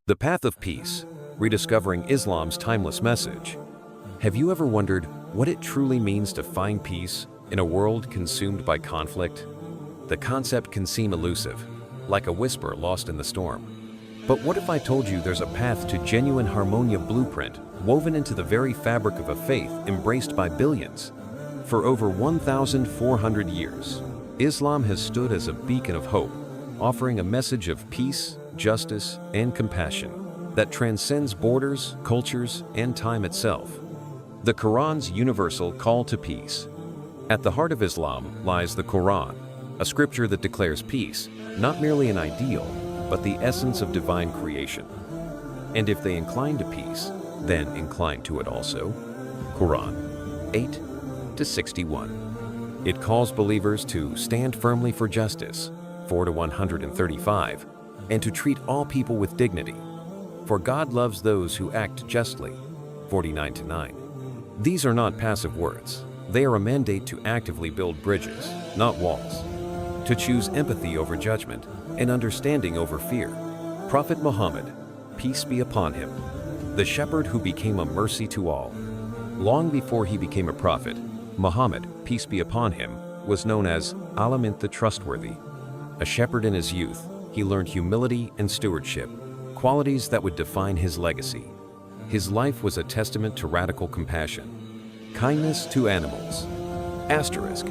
The Path of Peace, rediscovering Islam's timeless message. Have you ever wondered what it truly means to find peace in a world consumed by conflict? The concept can seem elusive, like a whisper lost in the storm. But what if I told you there's a path to genuine harmonia blueprint woven into the very fabric of a faith embraced by billions? For over 1,400 years, Islam has stood as a beacon of hope, offering a message of peace, justice, and compassion that transcends borders, cultures, and time itself. The Quran's universal call to peace. At the heart of Islam lies the Quran, a scripture that declares peace, not merely an ideal, but the essence of divine creation. And if they incline to peace, then incline to it also. Quran 8-61. It calls believers to stand firmly for justice, 4-135, and to treat all people with dignity. For God loves those who act justly, 49-9. These are not passive words. They are a mandate to actively build bridges, not walls. To choose empathy over judgment and understanding over fear. Prophet Muhammad, peace be upon him, the shepherd who became a mercy to all. Long before he became a prophet, Muhammad, peace be upon him, was known as Alamin the Trustworthy. A shepherd in his youth, he learned humility and stewardship, qualities that would define his legacy. His life was a testament to radical compassion. Kindness to animals. Asterisk.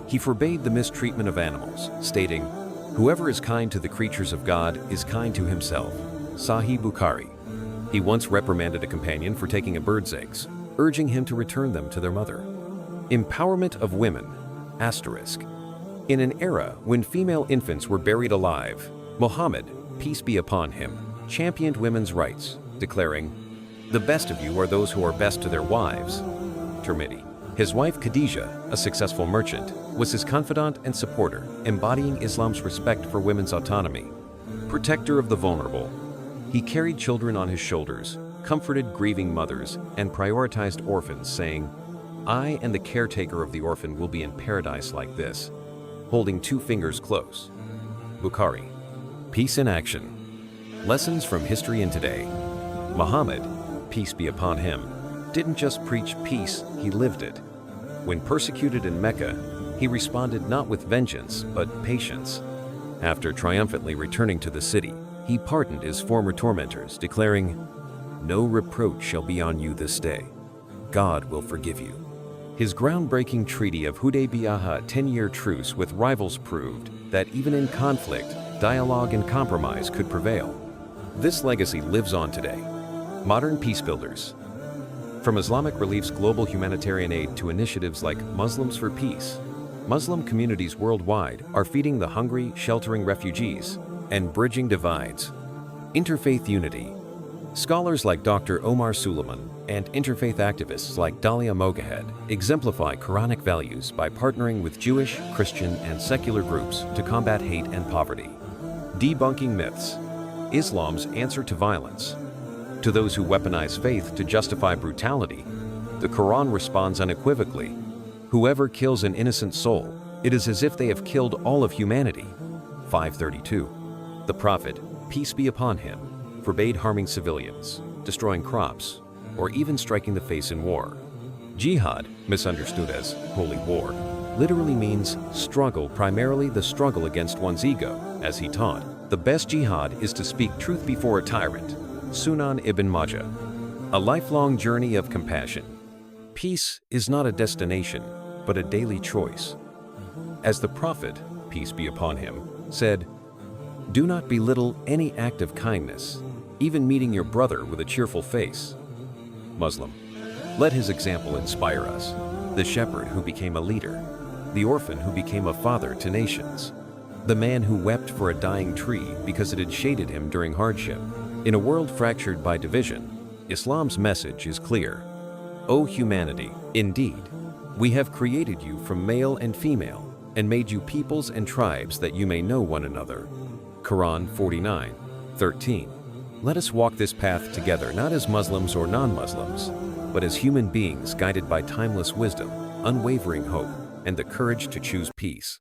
He forbade the mistreatment of animals, stating, "Whoever is kind to the creatures of God is kind to himself." Sahih Bukhari. He once reprimanded a companion for taking a bird's eggs, urging him to return them to their mother. Empowerment of women. Asterisk. In an era when female infants were buried alive, Muhammad, peace be upon him, championed women's rights, declaring, "The best of you are those who are best to their wives." Tirmidhi. His wife Khadijah, a successful merchant, was his confidant and supporter, embodying Islam's respect for women's autonomy. Protector of the vulnerable. He carried children on his shoulders, comforted grieving mothers, and prioritized orphans, saying, "I and the caretaker of the orphan will be in paradise like this," holding two fingers close. Bukhari. Peace in action. Lessons from history and today. Muhammad, peace be upon him, didn't just preach peace, he lived it. When persecuted in Mecca, he responded not with vengeance, but patience. After triumphantly returning to the city, he pardoned his former tormentors, declaring, "No reproach shall be on you this day. God will forgive you." His groundbreaking treaty of Hudaybiyah, a 10-year truce with rivals, proved that even in conflict, dialogue and compromise could prevail. This legacy lives on today. Modern Peacebuilders. From Islamic Relief's global humanitarian aid to initiatives like Muslims for Peace, Muslim communities worldwide are feeding the hungry, sheltering refugees, and bridging divides. Interfaith unity. Scholars like Dr. Omar Suleiman and interfaith activists like Dalia Mogahed exemplify Quranic values by partnering with Jewish, Christian, and secular groups to combat hate and poverty. Debunking myths. Islam's answer to violence. To those who weaponize faith to justify brutality, the Quran responds unequivocally, "Whoever kills an innocent soul, it is as if they have killed all of humanity." 532. The Prophet, peace be upon him, forbade harming civilians, destroying crops, or even striking the face in war. Jihad, misunderstood as holy war, literally means struggle, primarily the struggle against one's ego. As he taught, the best jihad is to speak truth before a tyrant. Sunan ibn Majah. A lifelong journey of compassion. Peace is not a destination, but a daily choice. As the Prophet, peace be upon him, said, "Do not belittle any act of kindness, even meeting your brother with a cheerful face." Muslim. Let his example inspire us. The shepherd who became a leader. The orphan who became a father to nations. The man who wept for a dying tree because it had shaded him during hardship. In a world fractured by division, Islam's message is clear. O humanity, indeed, we have created you from male and female, and made you peoples and tribes that you may know one another. Quran 49:13. Let us walk this path together, not as Muslims or non-Muslims, but as human beings guided by timeless wisdom, unwavering hope, and the courage to choose peace.